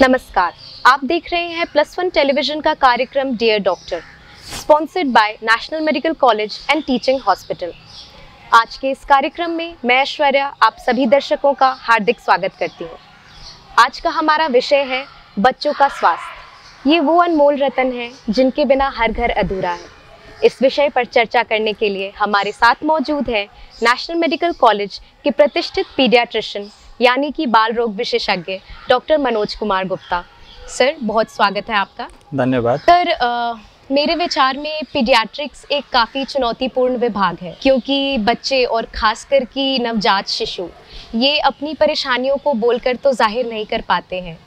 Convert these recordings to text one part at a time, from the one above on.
नमस्कार, आप देख रहे हैं +1 टेलीविजन का कार्यक्रम dear doctor, sponsored by national medical college and teaching hospital. आज के इस कार्यक्रम में मैं ऐश्वर्या आप सभी दर्शकों का हार्दिक स्वागत करती हूँ। आज का हमारा विषय है बच्चों का स्वास्थ्य। ये वो अनमोल रतन है जिनके बिना हर घर अधूरा है। इस विषय पर चर्चा करने के लिए हमारे साथ मौजूद है नेशनल मेडिकल कॉलेज के प्रतिष्ठित पीडियाट्रिशियन यानी कि बाल रोग विशेषज्ञ डॉक्टर मनोज कुमार गुप्ता। सर, बहुत स्वागत है आपका। धन्यवाद। सर, मेरे विचार में पीडियाट्रिक्स एक काफ़ी चुनौतीपूर्ण विभाग है, क्योंकि बच्चे और खासकर कि नवजात शिशु ये अपनी परेशानियों को बोलकर तो जाहिर नहीं कर पाते हैं।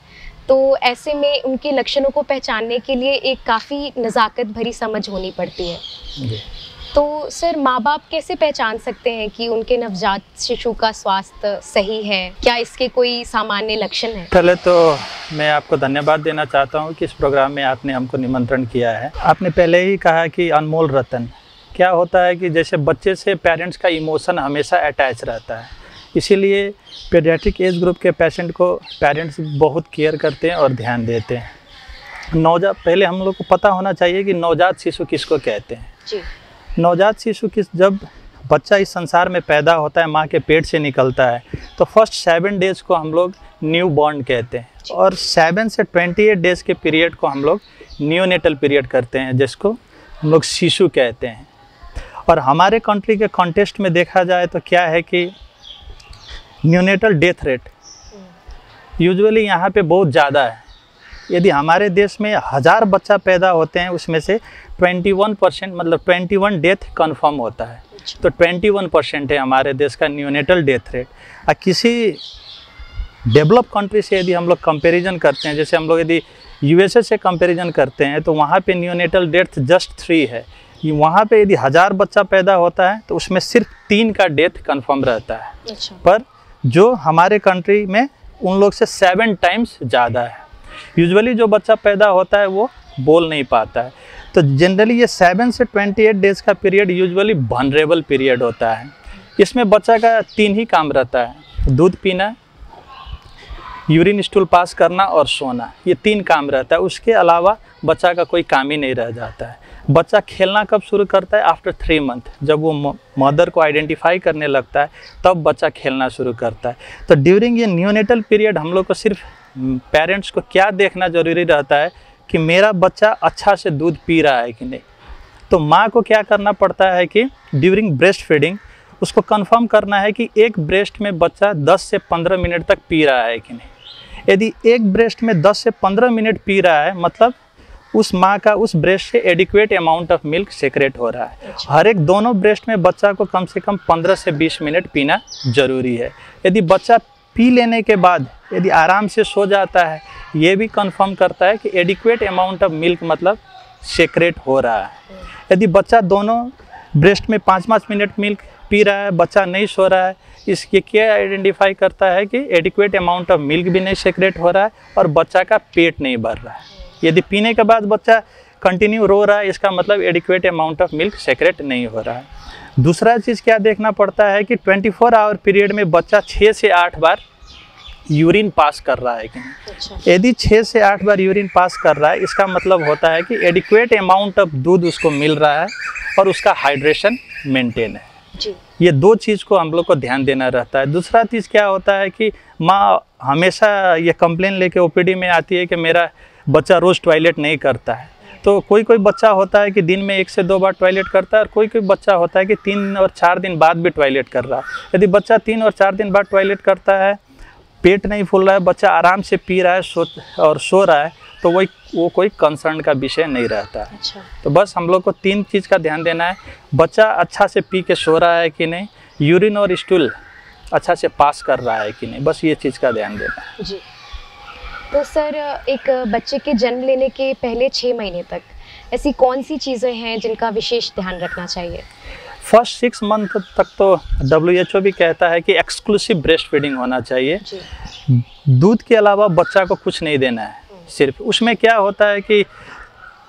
तो ऐसे में उनके लक्षणों को पहचानने के लिए एक काफ़ी नज़ाकत भरी समझ होनी पड़ती है। तो सर, माँ बाप कैसे पहचान सकते हैं कि उनके नवजात शिशु का स्वास्थ्य सही है? क्या इसके कोई सामान्य लक्षण हैं? पहले तो मैं आपको धन्यवाद देना चाहता हूँ कि इस प्रोग्राम में आपने हमको निमंत्रण किया है। आपने पहले ही कहा कि अनमोल रतन क्या होता है कि जैसे बच्चे से पेरेंट्स का इमोशन हमेशा अटैच रहता है, इसीलिए पीडियाट्रिक एज ग्रुप के पेशेंट को पेरेंट्स बहुत केयर करते हैं और ध्यान देते हैं। पहले हम लोग को पता होना चाहिए कि नवजात शिशु किसको कहते हैं। जी। नवजात शिशु जब बच्चा इस संसार में पैदा होता है, माँ के पेट से निकलता है, तो फर्स्ट 7 डेज़ को हम लोग न्यू बॉर्न कहते हैं और 7 से 28 डेज़ के पीरियड को हम लोग न्यूनेटल पीरियड करते हैं, जिसको हम लोग शिशु कहते हैं। और हमारे कंट्री के कॉन्टेक्स्ट में देखा जाए तो क्या है कि न्यूनेटल डेथ रेट यूजुअली यहाँ पे बहुत ज़्यादा है। यदि हमारे देश में 1000 बच्चा पैदा होते हैं, उसमें से 21% मतलब 21 डेथ कन्फर्म होता है। तो 21% है हमारे देश का न्यूनेटल डेथ रेट। और किसी डेवलप कंट्री से यदि हम लोग कंपैरिजन करते हैं, जैसे हम लोग यदि यूएसए से कंपैरिजन करते हैं, तो वहाँ पे न्यूनेटल डेथ जस्ट 3 है। वहाँ पे यदि 1000 बच्चा पैदा होता है तो उसमें सिर्फ 3 का डेथ कन्फर्म रहता है। अच्छा। पर जो हमारे कंट्री में उन लोग से 7 टाइम्स ज़्यादा है। यूजुअली जो बच्चा पैदा होता है वो बोल नहीं पाता है। तो जनरली ये 7 से 28 डेज़ का पीरियड यूजुअली वनरेबल पीरियड होता है। इसमें बच्चा का 3 ही काम रहता है: दूध पीना, यूरिन स्टूल पास करना और सोना। ये 3 काम रहता है। उसके अलावा बच्चा का कोई काम ही नहीं रह जाता है। बच्चा खेलना कब शुरू करता है? आफ्टर 3 मंथ, जब वो मदर को आइडेंटिफाई करने लगता है तब बच्चा खेलना शुरू करता है। तो ड्यूरिंग ये न्यूनेटल पीरियड हम लोग को सिर्फ पेरेंट्स को क्या देखना ज़रूरी रहता है कि मेरा बच्चा अच्छा से दूध पी रहा है कि नहीं। तो माँ को क्या करना पड़ता है कि ड्यूरिंग ब्रेस्ट फीडिंग उसको कंफर्म करना है कि एक ब्रेस्ट में बच्चा 10 से 15 मिनट तक पी रहा है कि नहीं। यदि एक ब्रेस्ट में 10 से 15 मिनट पी रहा है, मतलब उस माँ का उस ब्रेस्ट से adequate amount of milk secrete हो रहा है। हर एक दोनों ब्रेस्ट में बच्चा को कम से कम 15 से 20 मिनट पीना जरूरी है। यदि बच्चा पी लेने के बाद यदि आराम से सो जाता है, ये भी कंफर्म करता है कि एडिक्वेट अमाउंट ऑफ मिल्क मतलब सेक्रेट हो रहा है। यदि बच्चा दोनों ब्रेस्ट में 5-5 मिनट मिल्क पी रहा है, बच्चा नहीं सो रहा है, इसके क्या आइडेंटिफाई करता है कि एडिक्वेट अमाउंट ऑफ मिल्क भी नहीं सेक्रेट हो रहा है और बच्चा का पेट नहीं भर रहा है। यदि पीने के बाद बच्चा कंटिन्यू रो रहा है, इसका मतलब adequate amount of milk secrete नहीं हो रहा है। दूसरा चीज़ क्या देखना पड़ता है कि 24 आवर पीरियड में बच्चा 6 से 8 बार यूरिन पास कर रहा है कि नहीं। अच्छा। यदि 6 से 8 बार यूरिन पास कर रहा है, इसका मतलब होता है कि एडिक्वेट अमाउंट ऑफ दूध उसको मिल रहा है और उसका हाइड्रेशन मेंटेन है। जी। ये 2 चीज़ को हम लोग को ध्यान देना रहता है। दूसरा चीज़ क्या होता है कि माँ हमेशा ये कंप्लेन लेके ओपीडी में आती है कि मेरा बच्चा रोज़ टॉयलेट नहीं करता है। तो कोई बच्चा होता है कि दिन में 1 से 2 बार टॉयलेट करता है और कोई बच्चा होता है कि 3 और 4 दिन बाद भी टॉयलेट कर रहा है। यदि बच्चा 3 और 4 दिन बाद टॉयलेट करता है, पेट नहीं फूल रहा है, बच्चा आराम से पी रहा है सो रहा है, तो वो कोई कंसर्न का विषय नहीं रहता है। अच्छा। तो बस हम लोग को 3 चीज़ का ध्यान देना है: बच्चा अच्छा से पी के सो रहा है कि नहीं, यूरिन और स्टूल अच्छा से पास कर रहा है कि नहीं, बस ये चीज़ का ध्यान देना है। जी। तो सर, एक बच्चे के जन्म लेने के पहले 6 महीने तक ऐसी कौन सी चीज़ें हैं जिनका विशेष ध्यान रखना चाहिए? फर्स्ट 6 मंथ तक तो WHO भी कहता है कि एक्सक्लूसिव ब्रेस्ट फीडिंग होना चाहिए। दूध के अलावा बच्चा को कुछ नहीं देना है। सिर्फ उसमें क्या होता है कि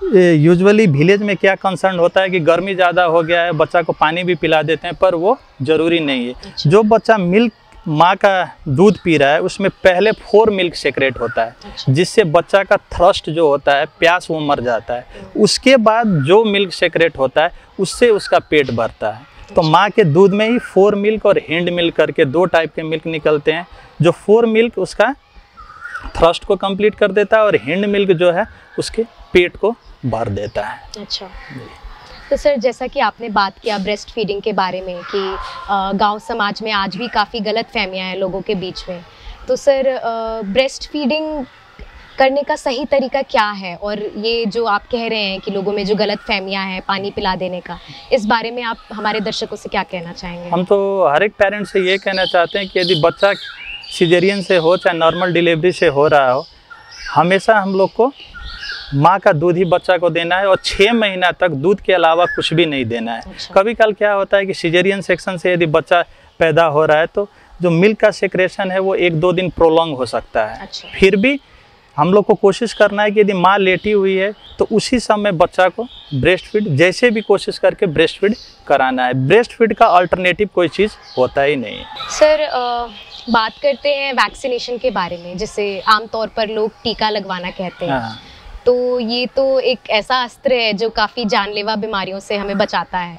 यूजुअली विलेज में क्या कंसर्न होता है कि गर्मी ज़्यादा हो गया है, बच्चा को पानी भी पिला देते हैं, पर वो ज़रूरी नहीं है। अच्छा। जो बच्चा मिल्क माँ का दूध पी रहा है उसमें पहले 4 मिल्क सेक्रेट होता है, जिससे बच्चा का थ्रस्ट जो होता है, प्यास, वो मर जाता है। उसके बाद जो मिल्क सेक्रेट होता है उससे उसका पेट भरता है। तो माँ के दूध में ही 4 मिल्क और हिंड मिल्क करके 2 टाइप के मिल्क निकलते हैं। जो 4 मिल्क उसका थ्रस्ट को कंप्लीट कर देता है और हिंड मिल्क जो है उसके पेट को भर देता है। अच्छा, तो सर जैसा कि आपने बात किया ब्रेस्ट फीडिंग के बारे में कि गांव समाज में आज भी काफ़ी गलत फहमियाँ हैं लोगों के बीच में, तो सर ब्रेस्ट फीडिंग करने का सही तरीका क्या है? और ये जो आप कह रहे हैं कि लोगों में जो गलत फहमियाँ हैं पानी पिला देने का, इस बारे में आप हमारे दर्शकों से क्या कहना चाहेंगे? हम तो हर एक पेरेंट्स से ये कहना चाहते हैं कि यदि बच्चा सिजेरियन से हो चाहे नॉर्मल डिलीवरी से हो रहा हो, हमेशा हम लोग को माँ का दूध ही बच्चा को देना है और 6 महीना तक दूध के अलावा कुछ भी नहीं देना है। अच्छा। कभी कल क्या होता है कि सिजेरियन सेक्शन से यदि बच्चा पैदा हो रहा है तो जो मिल्क का सेक्रेशन है वो 1-2 दिन प्रोलॉन्ग हो सकता है। अच्छा। फिर भी हम लोग को कोशिश करना है कि यदि माँ लेटी हुई है तो उसी समय बच्चा को ब्रेस्ट फीड जैसे भी कोशिश करके ब्रेस्ट फीड कराना है। ब्रेस्ट फीड का अल्टरनेटिव कोई चीज़ होता ही नहीं है। सर बात करते हैं वैक्सीनेशन के बारे में, जिसे आमतौर पर लोग टीका लगवाना कहते हैं। हाँ। तो ये तो एक ऐसा अस्त्र है जो काफ़ी जानलेवा बीमारियों से हमें बचाता है,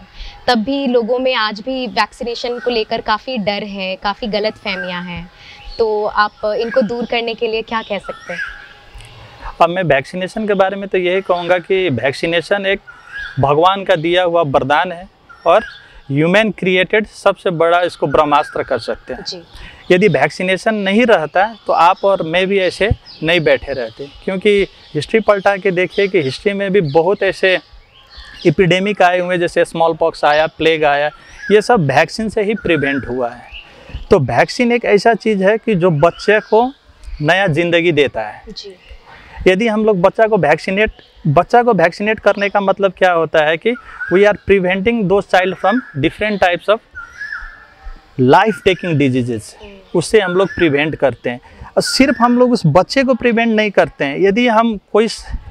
तब भी लोगों में आज भी वैक्सीनेशन को लेकर काफ़ी डर है, काफ़ी गलत फहमियाँ हैं, तो आप इनको दूर करने के लिए क्या कह सकते हैं? अब मैं वैक्सीनेशन के बारे में तो यही कहूँगा कि वैक्सीनेशन एक भगवान का दिया हुआ वरदान है और ह्यूमन क्रिएटेड सबसे बड़ा इसको ब्रह्मास्त्र कर सकते हैं जी। यदि वैक्सीनेशन नहीं रहता तो आप और मैं भी ऐसे नहीं बैठे रहते, क्योंकि हिस्ट्री पलटा के देखिए कि हिस्ट्री में भी बहुत ऐसे एपिडेमिक आए हुए, जैसे स्मॉल पॉक्स आया, प्लेग आया, ये सब वैक्सीन से ही प्रिवेंट हुआ है। तो वैक्सीन एक ऐसा चीज़ है कि जो बच्चे को नया ज़िंदगी देता है। जी। यदि हम लोग बच्चा को वैक्सीनेट करने का मतलब क्या होता है कि वी आर प्रिवेंटिंग दो child from different types of life taking diseases, उससे हम लोग प्रिवेंट करते हैं। और सिर्फ हम लोग उस बच्चे को प्रिवेंट नहीं करते हैं, यदि हम कोई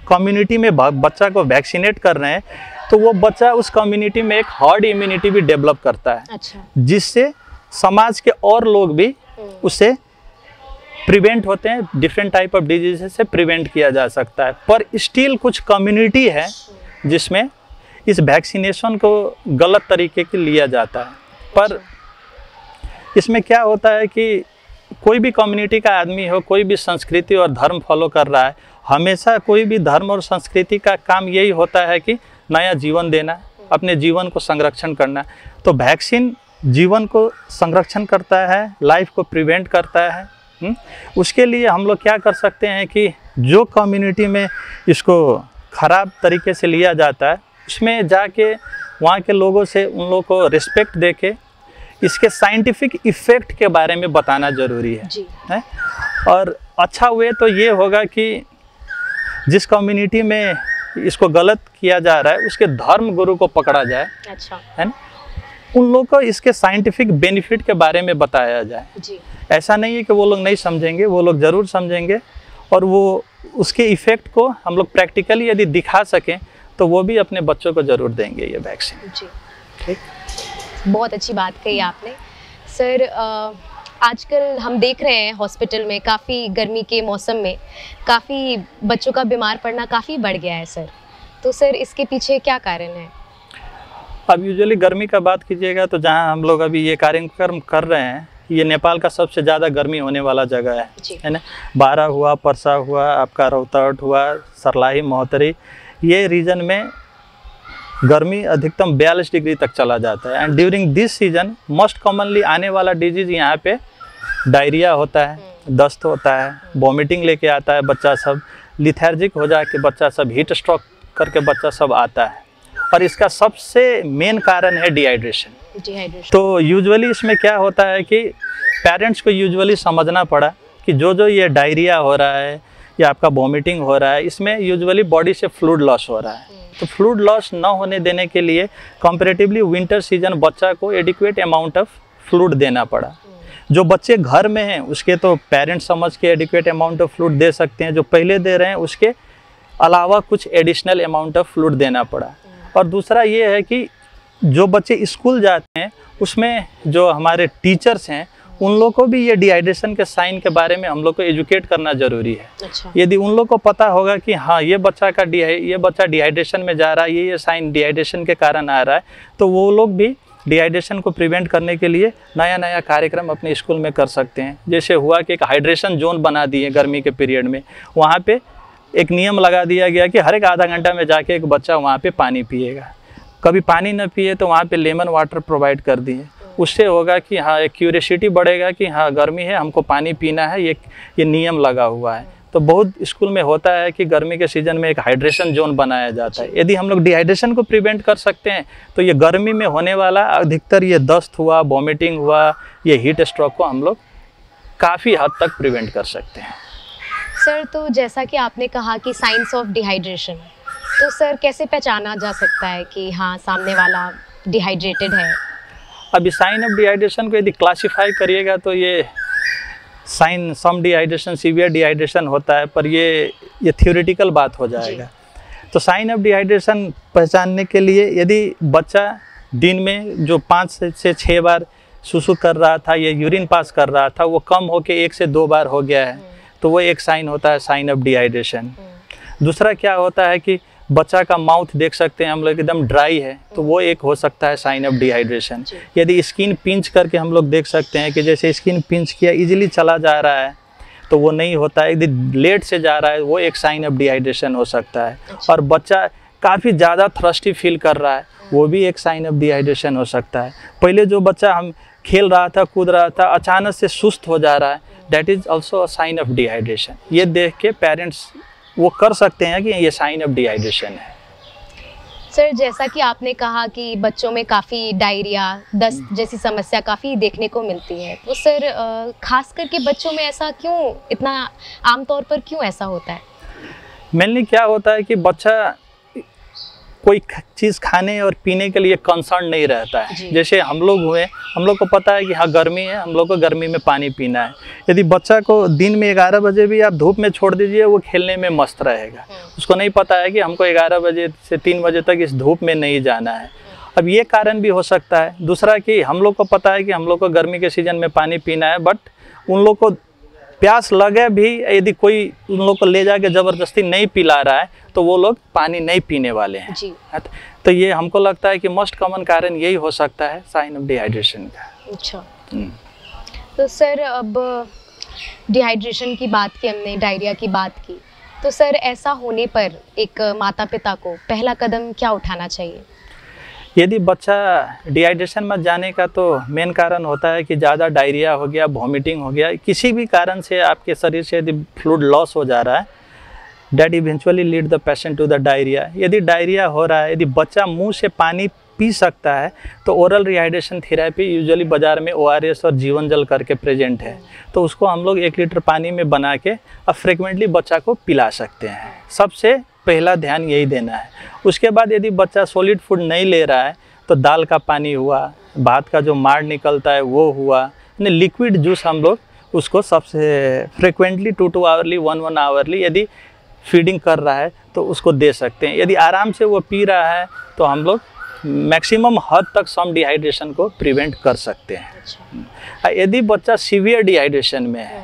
कम्युनिटी में बच्चा को वैक्सीनेट कर रहे हैं तो वो बच्चा उस कम्युनिटी में एक हर्ड इम्यूनिटी भी डेवलप करता है। अच्छा। जिससे समाज के और लोग भी उससे प्रिवेंट होते हैं, डिफरेंट टाइप ऑफ डिजीज से प्रिवेंट किया जा सकता है। पर स्टिल कुछ कम्युनिटी है जिसमें इस वैक्सीनेशन को गलत तरीके से लिया जाता है। पर इसमें क्या होता है कि कोई भी कम्युनिटी का आदमी हो, कोई भी संस्कृति और धर्म फॉलो कर रहा है, हमेशा कोई भी धर्म और संस्कृति का काम यही होता है कि नया जीवन देना, अपने जीवन को संरक्षण करना। तो वैक्सीन जीवन को संरक्षण करता है, लाइफ को प्रिवेंट करता है। उसके लिए हम लोग क्या कर सकते हैं कि जो कम्युनिटी में इसको ख़राब तरीके से लिया जाता है उसमें जाके वहाँ के लोगों से उन लोगों को रिस्पेक्ट दे के इसके साइंटिफिक इफ़ेक्ट के बारे में बताना ज़रूरी है। और अच्छा वे तो ये होगा कि जिस कम्युनिटी में इसको गलत किया जा रहा है उसके धर्म गुरु को पकड़ा जाए। अच्छा। है ना, उन लोगों को इसके साइंटिफिक बेनिफिट के बारे में बताया जाए। जी। ऐसा नहीं है कि वो लोग नहीं समझेंगे, वो लोग ज़रूर समझेंगे और वो उसके इफ़ेक्ट को हम लोग प्रैक्टिकली यदि दिखा सकें तो वो भी अपने बच्चों को ज़रूर देंगे ये वैक्सीन। जी, ठीक, बहुत अच्छी बात कही आपने। सर आजकल हम देख रहे हैं हॉस्पिटल में काफ़ी गर्मी के मौसम में काफ़ी बच्चों का बीमार पड़ना काफ़ी बढ़ गया है सर, तो सर इसके पीछे क्या कारण है? अब यूजुअली गर्मी का बात कीजिएगा तो जहाँ हम लोग अभी ये कार्यक्रम कर रहे हैं ये नेपाल का सबसे ज़्यादा गर्मी होने वाला जगह है ना। बारा हुआ, परसा हुआ, आपका रौतहट हुआ, सरलाही, महोत्तरी, ये रीजन में गर्मी अधिकतम 42 डिग्री तक चला जाता है। And during this season most commonly आने वाला डिजीज़ यहाँ पे डायरिया होता है, दस्त होता है, वॉमिटिंग लेके आता है बच्चा सब, लिथार्जिक हो जाके बच्चा सब, हीट स्ट्रोक करके बच्चा सब आता है। और इसका सबसे मेन कारण है डिहाइड्रेशन। तो यूजुअली इसमें क्या होता है कि पेरेंट्स को यूजुअली समझना पड़ा कि जो ये डायरिया हो रहा है या आपका वॉमिटिंग हो रहा है, इसमें यूजुअली बॉडी से फ्लूइड लॉस हो रहा है। तो फ्लूइड लॉस ना होने देने के लिए कंपैरेटिवली विंटर सीजन बच्चा को एडिक्वेट अमाउंट ऑफ फ्लूइड देना पड़ा। जो बच्चे घर में हैं उसके तो पेरेंट्स समझ के एडिक्वेट अमाउंट ऑफ फ्लूइड दे सकते हैं, जो पहले दे रहे हैं उसके अलावा कुछ एडिशनल अमाउंट ऑफ फ्लूइड देना पड़ा। और दूसरा ये है कि जो बच्चे स्कूल जाते हैं उसमें जो हमारे टीचर्स हैं उन लोग को भी ये डिहाइड्रेशन के साइन के बारे में हम लोग को एजुकेट करना जरूरी है। अच्छा। यदि उन लोग को पता होगा कि हाँ ये बच्चा डिहाइड्रेशन में जा रहा है, ये साइन डिहाइड्रेशन के कारण आ रहा है, तो वो लोग भी डिहाइड्रेशन को प्रिवेंट करने के लिए नया नया कार्यक्रम अपने स्कूल में कर सकते हैं। जैसे हुआ कि एक हाइड्रेशन जोन बना दिए गर्मी के पीरियड में, वहाँ पे एक नियम लगा दिया गया कि हर एक आधा घंटा में जाके एक बच्चा वहाँ पे पानी पिएगा। कभी पानी न पिए तो वहाँ पे लेमन वाटर प्रोवाइड कर दिए। उससे होगा कि हाँ एक क्यूरियोसिटी बढ़ेगा कि हाँ गर्मी है, हमको पानी पीना है, ये नियम लगा हुआ है। तो बहुत स्कूल में होता है कि गर्मी के सीज़न में एक हाइड्रेशन जोन बनाया जाता है। यदि हम लोग डिहाइड्रेशन को प्रिवेंट कर सकते हैं तो ये गर्मी में होने वाला अधिकतर ये दस्त हुआ, वॉमिटिंग हुआ, ये हीट स्ट्रोक को हम लोग काफ़ी हद तक प्रिवेंट कर सकते हैं। सर, तो जैसा कि आपने कहा कि साइंस ऑफ डिहाइड्रेशन, तो सर कैसे पहचाना जा सकता है कि हाँ सामने वाला डिहाइड्रेटेड है? अभी साइन ऑफ डिहाइड्रेशन को यदि क्लासिफाई करिएगा तो ये sign some dehydration, severe dehydration होता है, पर ये थ्योरेटिकल बात हो जाएगा। तो साइन ऑफ डिहाइड्रेशन पहचानने के लिए यदि बच्चा दिन में जो 5 से 6 बार सुसु कर रहा था या यूरिन पास कर रहा था वो कम होके 1 से 2 बार हो गया है, तो वो एक साइन होता है साइन ऑफ डिहाइड्रेशन। दूसरा क्या होता है कि बच्चा का माउथ देख सकते हैं हम लोग एकदम ड्राई है, तो वो एक हो सकता है साइन ऑफ डिहाइड्रेशन। यदि स्किन पिंच करके हम लोग देख सकते हैं कि जैसे स्किन पिंच किया इजीली चला जा रहा है, तो वो नहीं होता है। यदि लेट से जा रहा है वो एक साइन ऑफ डिहाइड्रेशन हो सकता है। और बच्चा काफ़ी ज़्यादा थ्रस्टी फील कर रहा है, वो भी एक साइन ऑफ डिहाइड्रेशन हो सकता है। पहले जो बच्चा हम खेल रहा था, कूद रहा था, अचानक से सुस्त हो जा रहा है, that is also a sign of dehydration. ये देख के पेरेंट्स वो कर सकते हैं कि ये साइन ऑफ डिहाइड्रेशन है। सर, जैसा कि आपने कहा कि बच्चों में काफ़ी डायरिया, दस्त जैसी समस्या काफ़ी देखने को मिलती है, तो सर खास करके बच्चों में ऐसा क्यों, इतना आमतौर पर क्यों ऐसा होता है? मेनली क्या होता है कि बच्चा कोई चीज़ खाने और पीने के लिए कंसर्न नहीं रहता है। जैसे हम लोग हुए, हम लोग को पता है कि हाँ गर्मी है, हम लोग को गर्मी में पानी पीना है। यदि बच्चा को दिन में 11 बजे भी आप धूप में छोड़ दीजिए, वो खेलने में मस्त रहेगा। उसको नहीं पता है कि हमको 11 बजे से 3 बजे तक इस धूप में नहीं जाना है। अब ये कारण भी हो सकता है। दूसरा कि हम लोग को पता है कि हम लोग को गर्मी के सीज़न में पानी पीना है, बट उन लोग को प्यास लगे भी यदि कोई उन लोग को ले जाके ज़बरदस्ती नहीं पिला रहा है तो वो लोग पानी नहीं पीने वाले हैं जी। तो ये हमको लगता है कि मोस्ट कॉमन कारण यही हो सकता है साइन ऑफ डिहाइड्रेशन का। अच्छा। तो सर अब डिहाइड्रेशन की बात की हमने, डायरिया की बात की, तो सर ऐसा होने पर एक माता पिता को पहला कदम क्या उठाना चाहिए? यदि बच्चा डिहाइड्रेशन में जाने का तो मेन कारण होता है कि ज़्यादा डायरिया हो गया, वॉमिटिंग हो गया, किसी भी कारण से आपके शरीर से यदि फ्लूइड लॉस हो जा रहा है, that eventually lead the patient to the diarrhoea. यदि डायरिया हो रहा है, यदि बच्चा मुंह से पानी पी सकता है तो ओरल रिहाइड्रेशन थेरेपी यूजुअली बाज़ार में ORS और जीवन जल करके प्रेजेंट है, तो उसको हम लोग 1 लीटर पानी में बना के अब फ्रिक्वेंटली बच्चा को पिला सकते हैं। सबसे पहला ध्यान यही देना है। उसके बाद यदि बच्चा सॉलिड फूड नहीं ले रहा है तो दाल का पानी हुआ, भात का जो माड़ निकलता है वो हुआ, यानी लिक्विड जूस हम लोग उसको सबसे फ्रिक्वेंटली 2 आवरली 1 आवरली यदि फीडिंग कर रहा है तो उसको दे सकते हैं। यदि आराम से वो पी रहा है तो हम लोग मैक्सिमम हद तक सम डिहाइड्रेशन को प्रिवेंट कर सकते हैं। यदि बच्चा सीवियर डिहाइड्रेशन में है,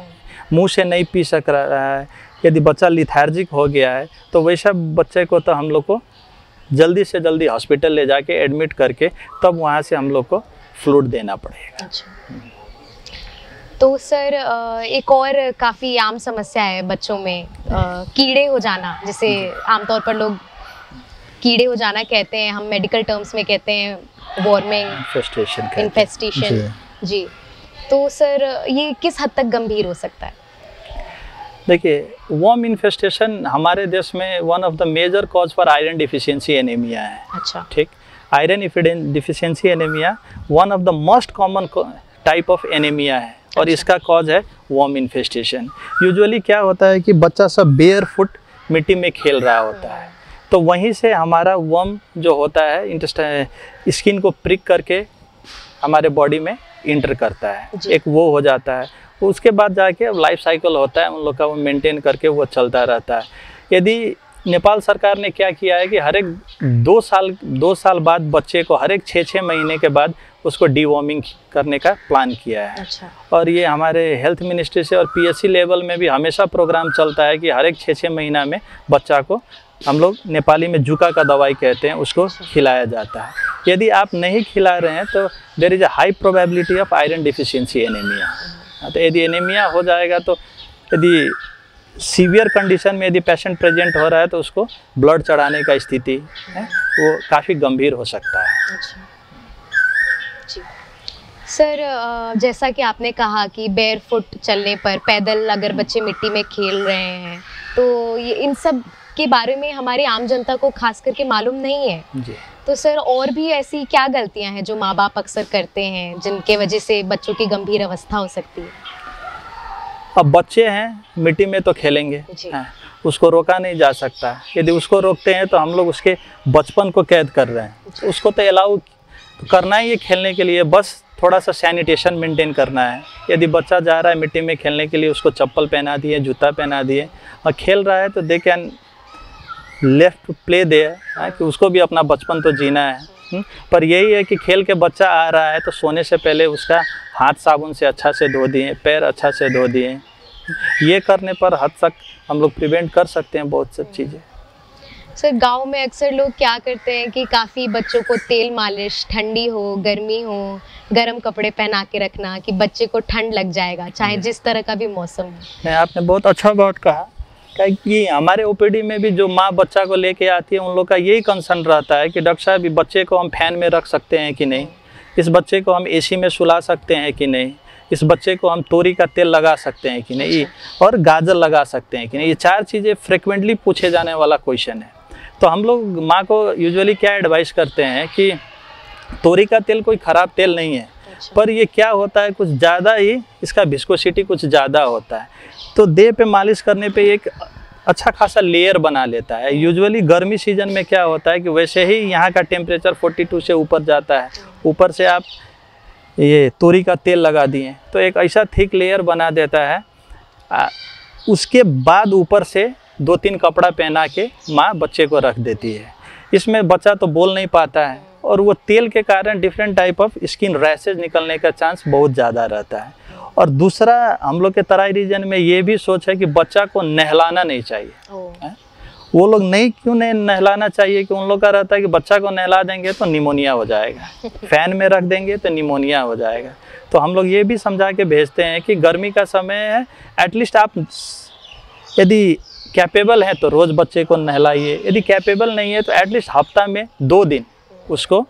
मुंह से नहीं पी सक रहा है, यदि बच्चा लिथार्जिक हो गया है, तो वैसा बच्चे को तो हम लोग को जल्दी से जल्दी हॉस्पिटल ले जाके एडमिट करके तब वहाँ से हम लोग को फ्लूइड देना पड़ेगा। अच्छा। तो सर एक और काफ़ी आम समस्या है बच्चों में, कीड़े हो जाना, जिसे आमतौर पर लोग कीड़े हो जाना कहते हैं, हम मेडिकल टर्म्स में कहते हैं वॉर्मिंग इन्फेस्टेशन जी। तो सर ये किस हद तक गंभीर हो सकता है? देखिए, वर्म इन्फेस्टेशन हमारे देश में one of the major cause for iron deficiency anaemia है। अच्छा। ठीक, iron deficiency anaemia one of the most common type of anaemia है और इसका कॉज है वर्म इन्फेस्टेशन। यूजुअली क्या होता है कि बच्चा सब बेयर फुट मिट्टी में खेल रहा होता है, तो वहीं से हमारा वर्म जो होता है स्किन को प्रिक करके हमारे बॉडी में इंटर करता है, एक वो हो जाता है। उसके बाद जाके लाइफ साइकिल होता है उन लोग का, वो मेंटेन करके वो चलता रहता है। यदि नेपाल सरकार ने क्या किया है कि हर एक 2 साल बाद बच्चे को हर एक 6 महीने के बाद उसको डीवॉर्मिंग करने का प्लान किया है। अच्छा। और ये हमारे हेल्थ मिनिस्ट्री से और पीएससी लेवल में भी हमेशा प्रोग्राम चलता है कि हर एक 6 महीना में बच्चा को हम लोग नेपाली में जुका का दवाई कहते हैं, उसको खिलाया जाता है। यदि आप नहीं खिला रहे हैं तो there is a high probability of iron deficiency anaemia. तो यदि एनीमिया हो जाएगा तो यदि सीवियर कंडीशन में यदि पेशेंट प्रेजेंट हो रहा है तो उसको ब्लड चढ़ाने का स्थिति है वो काफ़ी गंभीर हो सकता है। अच्छा जी सर, जैसा कि आपने कहा कि बेयर फुट चलने पर, पैदल अगर बच्चे मिट्टी में खेल रहे हैं तो ये इन सब के बारे में हमारी आम जनता को खास करके मालूम नहीं है जी। तो सर और भी ऐसी क्या गलतियां हैं जो माँ बाप अक्सर करते हैं जिनके वजह से बच्चों की गंभीर अवस्था हो सकती है? अब बच्चे हैं, मिट्टी में तो खेलेंगे, उसको रोका नहीं जा सकता। यदि उसको रोकते हैं तो हम लोग उसके बचपन को कैद कर रहे हैं। उसको तो अलाउ करना ही है खेलने के लिए, बस थोड़ा सा सैनिटेशन मेंटेन करना है। यदि बच्चा जा रहा है मिट्टी में खेलने के लिए, उसको चप्पल पहना दिए, जूता पहना दिए और खेल रहा है तो दे कैन लेफ्ट प्ले दे कि उसको भी अपना बचपन तो जीना है। पर यही है कि खेल के बच्चा आ रहा है तो सोने से पहले उसका हाथ साबुन से अच्छा से धो दिए, पैर अच्छा से धो दिए। ये करने पर हद तक हम लोग प्रिवेंट कर सकते हैं बहुत सब चीज़ें। सर गांव में अक्सर लोग क्या करते हैं कि काफ़ी बच्चों को तेल मालिश, ठंडी हो गर्मी हो, गर्म कपड़े पहना के रखना कि बच्चे को ठंड लग जाएगा चाहे जिस तरह का भी मौसम हो। नहीं, आपने बहुत अच्छा बात कहा कि हमारे ओपीडी में भी जो माँ बच्चा को लेके आती है उन लोग का यही कंसर्न रहता है कि डॉक्टर साहब बच्चे को हम फैन में रख सकते हैं कि नहीं, इस बच्चे को हम एसी में सुला सकते हैं कि नहीं, इस बच्चे को हम तोरी का तेल लगा सकते हैं कि नहीं और गाजर लगा सकते हैं कि नहीं। ये 4 चीज़ें फ्रिक्वेंटली पूछे जाने वाला क्वेश्चन है। तो हम लोग माँ को यूजुअली क्या एडवाइस करते हैं कि तोरी का तेल कोई ख़राब तेल नहीं है, पर ये क्या होता है कुछ ज़्यादा ही इसका विस्कोसिटी कुछ ज़्यादा होता है तो देह पे मालिश करने पे एक अच्छा खासा लेयर बना लेता है। यूजुअली गर्मी सीजन में क्या होता है कि वैसे ही यहाँ का टेम्परेचर 42 से ऊपर जाता है, ऊपर से आप ये तोरी का तेल लगा दिए तो एक ऐसा थिक लेयर बना देता है। उसके बाद ऊपर से 2-3 कपड़ा पहना के माँ बच्चे को रख देती है। इसमें बच्चा तो बोल नहीं पाता है और वो तेल के कारण different type of skin rashes निकलने का चांस बहुत ज़्यादा रहता है। और दूसरा हम लोग के तराई रीजन में ये भी सोच है कि बच्चा को नहलाना नहीं चाहिए। वो लोग क्यों नहीं नहलाना चाहिए कि उन लोग का रहता है कि बच्चा को नहला देंगे तो निमोनिया हो जाएगा, फैन में रख देंगे तो निमोनिया हो जाएगा। तो हम लोग ये भी समझा के भेजते हैं कि गर्मी का समय है, एटलीस्ट आप यदि कैपेबल हैं तो रोज़ बच्चे को नहलाइए, यदि कैपेबल नहीं है तो एटलीस्ट हफ्ता में 2 दिन उसको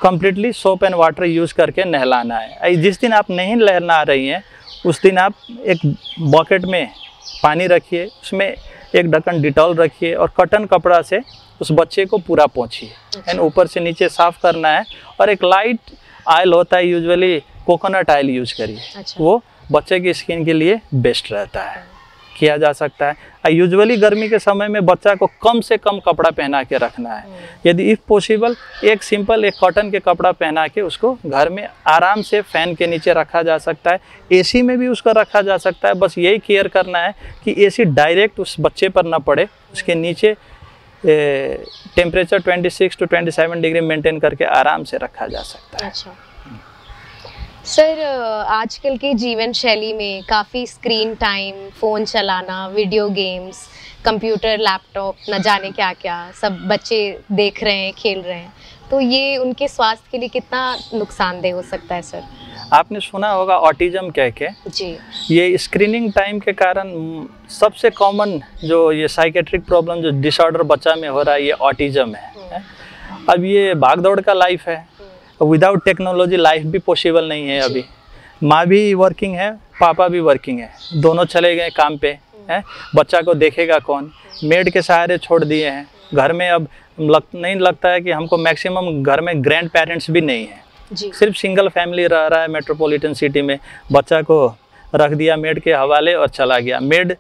completely soap and water use करके नहलाना है। जिस दिन आप नहीं नहला रही हैं उस दिन आप एक बकेट में पानी रखिए, उसमें एक ढक्कन डिटॉल रखिए और कॉटन कपड़ा से उस बच्चे को पूरा पोंछिए एंड ऊपर से नीचे साफ़ करना है। और एक लाइट ऑयल होता है, यूजुअली कोकोनट ऑयल यूज करिए। वो बच्चे की स्किन के लिए बेस्ट रहता है, किया जा सकता है। यूजुअली गर्मी के समय में बच्चा को कम से कम कपड़ा पहना के रखना है। यदि इफ़ पॉसिबल एक सिंपल एक कॉटन के कपड़ा पहना के उसको घर में आराम से फैन के नीचे रखा जा सकता है, एसी में भी उसको रखा जा सकता है। बस यही केयर करना है कि एसी डायरेक्ट उस बच्चे पर ना पड़े, उसके नीचे टेम्परेचर 26 to 27 डिग्री मेंटेन करके आराम से रखा जा सकता है। अच्छा सर, आजकल की जीवन शैली में काफ़ी स्क्रीन टाइम, फ़ोन चलाना, वीडियो गेम्स, कंप्यूटर, लैपटॉप, न जाने क्या क्या सब बच्चे देख रहे हैं, खेल रहे हैं, तो ये उनके स्वास्थ्य के लिए कितना नुकसानदेह हो सकता है सर? आपने सुना होगा ऑटिज्म कह के जी। ये स्क्रीनिंग टाइम के कारण सबसे कॉमन जो ये साइकेट्रिक प्रॉब्लम जो डिसऑर्डर बच्चा में हो रहा है ये ऑटिज्म है। अब ये भागदौड़ का लाइफ है, विदाउट टेक्नोलॉजी लाइफ भी पॉसिबल नहीं है। अभी माँ भी वर्किंग है, पापा भी वर्किंग है, दोनों चले गए काम पे हैं, बच्चा को देखेगा कौन, मेड के सहारे छोड़ दिए हैं। घर में अब नहीं लगता है कि हमको मैक्सिमम घर में ग्रैंड पेरेंट्स भी नहीं है, सिर्फ सिंगल फैमिली रह रहा है मेट्रोपॉलिटन सिटी में। बच्चा को रख दिया मेड के हवाले और चला गया। मेड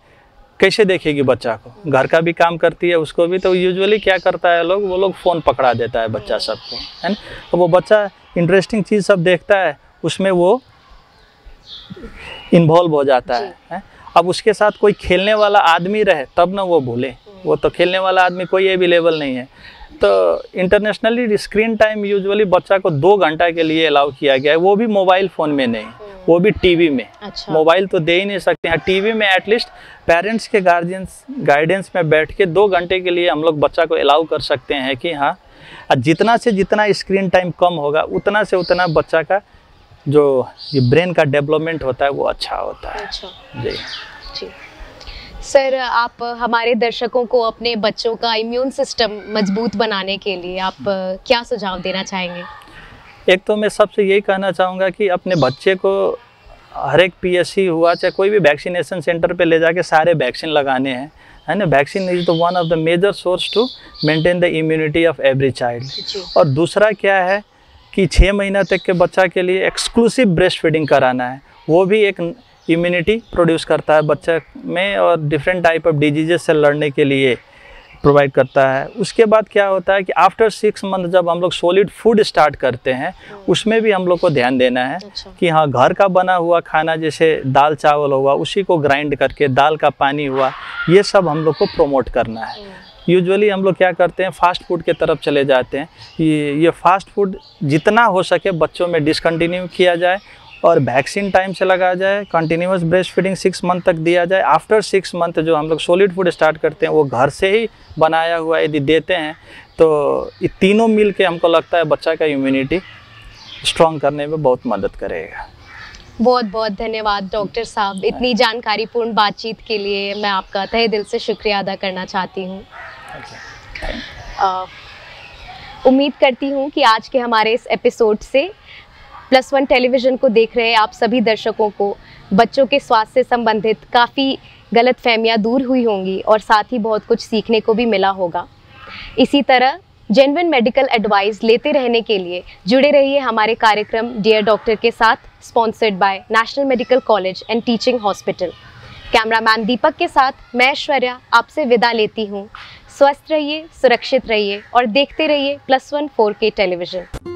कैसे देखेगी बच्चा को, घर का भी काम करती है उसको भी। तो यूजुअली क्या करता है वो लोग फ़ोन पकड़ा देता है बच्चा सबको, है ना। तो वो बच्चा इंटरेस्टिंग चीज़ सब देखता है, उसमें वो इन्वॉल्व हो जाता है। अब उसके साथ कोई खेलने वाला आदमी रहे तब ना वो भूले, वो तो खेलने वाला आदमी कोई अवेलेबल नहीं है। तो इंटरनेशनली स्क्रीन टाइम यूजुअली बच्चा को 2 घंटा के लिए अलाउ किया गया है, वो भी मोबाइल फ़ोन में नहीं, वो भी टीवी में। अच्छा। मोबाइल तो दे ही नहीं सकते हैं, टीवी में एटलीस्ट पेरेंट्स के गाइडेंस में बैठ के 2 घंटे के लिए हम लोग बच्चा को अलाउ कर सकते हैं कि हाँ, जितना से जितना स्क्रीन टाइम कम होगा उतना से उतना बच्चा का जो ये ब्रेन का डेवलपमेंट होता है वो अच्छा होता है। अच्छा जी जी। सर, आप हमारे दर्शकों को अपने बच्चों का इम्यून सिस्टम मजबूत बनाने के लिए आप क्या सुझाव देना चाहेंगे? एक तो मैं सबसे यही कहना चाहूँगा कि अपने बच्चे को हर एक PSC हुआ चाहे कोई भी वैक्सीनेशन सेंटर पे ले जाके सारे वैक्सीन लगाने हैं, है ना। Vaccine is the one of the major source to maintain the immunity of every child. और दूसरा क्या है कि 6 महीना तक के बच्चा के लिए एक्सक्लूसिव ब्रेस्ट फीडिंग कराना है, वो भी एक इम्यूनिटी प्रोड्यूस करता है बच्चे में और डिफरेंट टाइप ऑफ डिजीजेस से लड़ने के लिए प्रोवाइड करता है। उसके बाद क्या होता है कि आफ्टर 6 मंथ जब हम लोग सॉलिड फूड स्टार्ट करते हैं उसमें भी हम लोग को ध्यान देना है कि हाँ, घर का बना हुआ खाना जैसे दाल चावल हुआ उसी को ग्राइंड करके, दाल का पानी हुआ, ये सब हम लोग को प्रोमोट करना है। यूजुअली हम लोग क्या करते हैं, फास्ट फूड के तरफ चले जाते हैं। ये फास्ट फूड जितना हो सके बच्चों में डिसकंटिन्यू किया जाए और वैक्सीन टाइम से लगाया जाए, कंटिन्यूस ब्रेस्ट फीडिंग 6 मंथ तक दिया जाए। आफ्टर 6 मंथ जो हम लोग सॉलिड फूड स्टार्ट करते हैं वो घर से ही बनाया हुआ यदि देते हैं तो ये तीनों मिल के हमको लगता है बच्चा का इम्यूनिटी स्ट्रॉन्ग करने में बहुत मदद करेगा। बहुत बहुत धन्यवाद डॉक्टर साहब, इतनी जानकारीपूर्ण बातचीत के लिए मैं आपका तहे दिल से शुक्रिया अदा करना चाहती हूँ। उम्मीद करती हूँ कि आज के हमारे इस एपिसोड से +1 टेलीविज़न को देख रहे आप सभी दर्शकों को बच्चों के स्वास्थ्य से संबंधित काफ़ी गलतफहमियां दूर हुई होंगी और साथ ही बहुत कुछ सीखने को भी मिला होगा। इसी तरह जेन्युइन मेडिकल एडवाइस लेते रहने के लिए जुड़े रहिए हमारे कार्यक्रम डियर डॉक्टर के साथ, sponsored by national medical college and teaching hospital. Cameraman Deepak के साथ मैं ऐश्वर्या आपसे विदा लेती हूँ। स्वस्थ रहिए, सुरक्षित रहिए और देखते रहिए +1 4K टेलीविज़न।